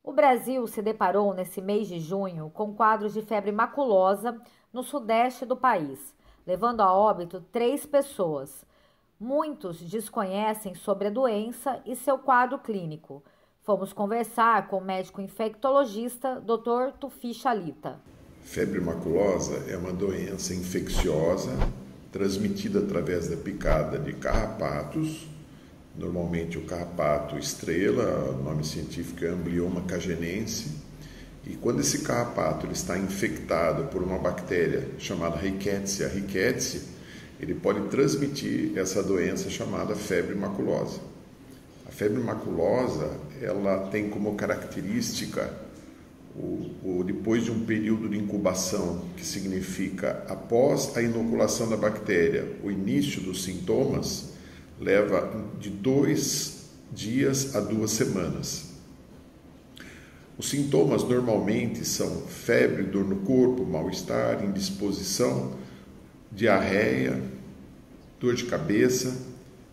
O Brasil se deparou nesse mês de junho com quadros de febre maculosa no sudeste do país, levando a óbito 3 pessoas. Muitos desconhecem sobre a doença e seu quadro clínico. Fomos conversar com o médico infectologista Dr. Tufi Chalita. Febre maculosa é uma doença infecciosa transmitida através da picada de carrapatos, normalmente o carrapato estrela, o nome científico é Amblyoma cagenense, e quando esse carrapato ele está infectado por uma bactéria chamada Rickettsia rickettsii, ele pode transmitir essa doença chamada febre maculosa. A febre maculosa, ela tem como característica depois de um período de incubação, que significa após a inoculação da bactéria, o início dos sintomas leva de 2 dias a 2 semanas. Os sintomas normalmente são febre, dor no corpo, mal-estar, indisposição, diarreia, dor de cabeça,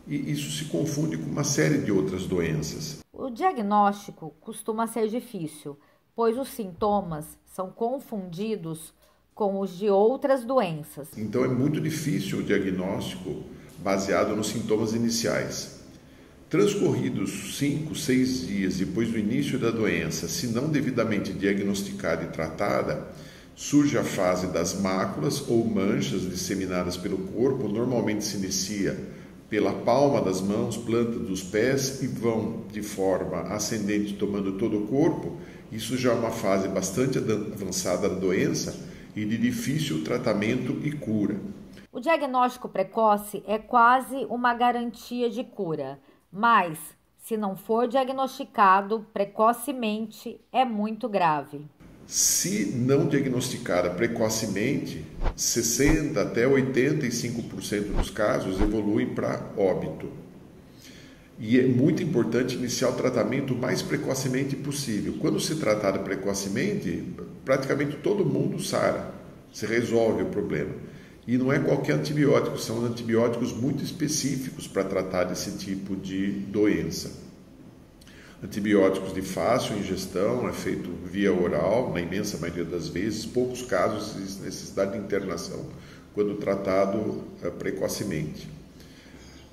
e isso se confunde com uma série de outras doenças. O diagnóstico costuma ser difícil, pois os sintomas são confundidos com os de outras doenças. Então é muito difícil o diagnóstico baseado nos sintomas iniciais. Transcorridos 5, 6 dias depois do início da doença, se não devidamente diagnosticada e tratada, surge a fase das máculas ou manchas disseminadas pelo corpo. Normalmente se inicia pela palma das mãos, planta dos pés e vão de forma ascendente tomando todo o corpo. Isso já é uma fase bastante avançada da doença e de difícil tratamento e cura. O diagnóstico precoce é quase uma garantia de cura, mas se não for diagnosticado precocemente é muito grave. Se não diagnosticada precocemente, 60% até 85% dos casos evoluem para óbito. E é muito importante iniciar o tratamento o mais precocemente possível. Quando se tratada precocemente, praticamente todo mundo sara, se resolve o problema. E não é qualquer antibiótico, são antibióticos muito específicos para tratar desse tipo de doença. Antibióticos de fácil ingestão, é feito via oral, na imensa maioria das vezes, poucos casos existe necessidade de internação quando tratado precocemente.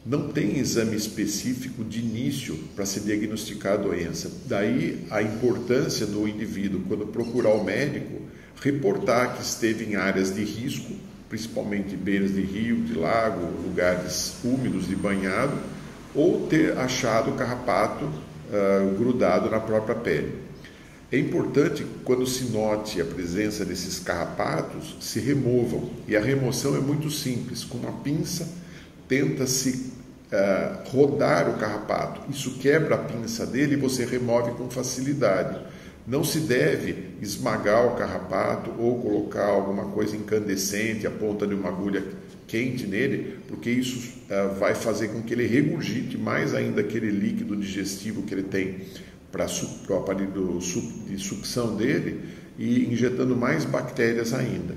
Não tem exame específico de início para se diagnosticar a doença. Daí a importância do indivíduo, quando procurar o médico, reportar que esteve em áreas de risco, principalmente beiras de rio, de lago, lugares úmidos de banhado, ou ter achado o carrapato grudado na própria pele. É importante, quando se note a presença desses carrapatos, se removam. E a remoção é muito simples. Com uma pinça, tenta-se rodar o carrapato. Isso quebra a pinça dele e você remove com facilidade. Não se deve esmagar o carrapato ou colocar alguma coisa incandescente, a ponta de uma agulha quente nele, porque isso vai fazer com que ele regurgite mais ainda aquele líquido digestivo que ele tem para o aparelho de sucção dele e injetando mais bactérias ainda.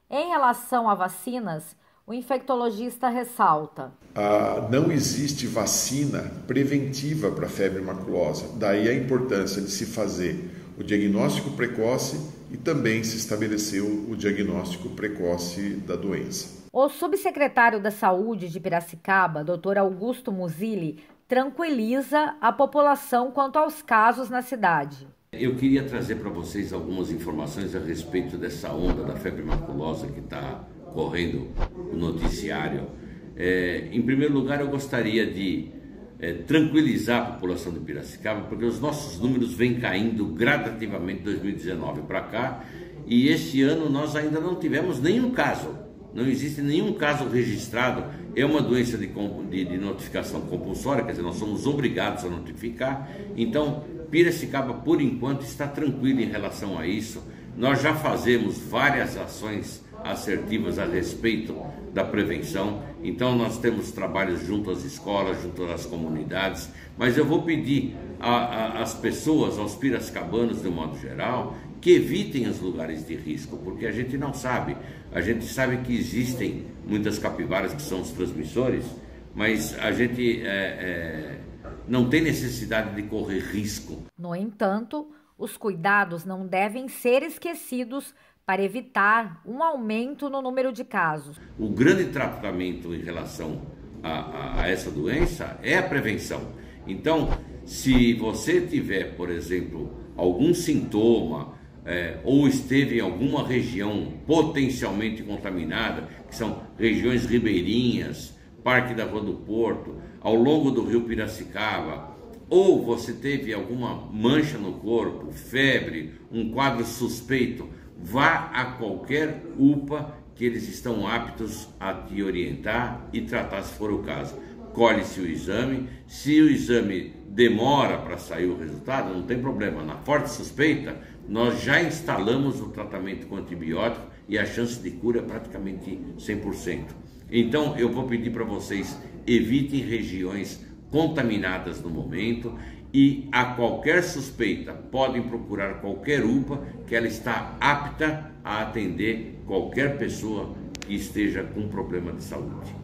Em relação a vacinas, o infectologista ressalta: não existe vacina preventiva para a febre maculosa, daí a importância de se fazer o diagnóstico precoce e também se estabeleceu o diagnóstico precoce da doença. O subsecretário da Saúde de Piracicaba, Dr. Augusto Musilli, tranquiliza a população quanto aos casos na cidade. Eu queria trazer para vocês algumas informações a respeito dessa onda da febre maculosa que está correndo no noticiário. Em primeiro lugar, eu gostaria de tranquilizar a população de Piracicaba, porque os nossos números vêm caindo gradativamente de 2019 para cá, e este ano nós ainda não tivemos nenhum caso. Não existe nenhum caso registrado. É uma doença de notificação compulsória, quer dizer, nós somos obrigados a notificar. Então, Piracicaba, por enquanto, está tranquila em relação a isso. Nós já fazemos várias ações assertivas a respeito da prevenção. Então, nós temos trabalhos junto às escolas, junto às comunidades. Mas eu vou pedir às pessoas, aos piracicabanos de um modo geral, que evitem os lugares de risco, porque a gente não sabe. A gente sabe que existem muitas capivaras que são os transmissores, mas a gente não tem necessidade de correr risco. No entanto, Os cuidados não devem ser esquecidos para evitar um aumento no número de casos. O grande tratamento em relação a essa doença é a prevenção. Então, se você tiver, por exemplo, algum sintoma ou esteve em alguma região potencialmente contaminada, que são regiões ribeirinhas, Parque da Rua do Porto, ao longo do rio Piracicaba, ou você teve alguma mancha no corpo, febre, um quadro suspeito, vá a qualquer UPA que eles estão aptos a te orientar e tratar se for o caso. Colhe-se o exame, se o exame demora para sair o resultado, não tem problema. Na forte suspeita, nós já instalamos o tratamento com antibiótico e a chance de cura é praticamente 100%. Então, eu vou pedir para vocês, evitem regiões contaminadas no momento e a qualquer suspeita podem procurar qualquer UPA que ela está apta a atender qualquer pessoa que esteja com problema de saúde.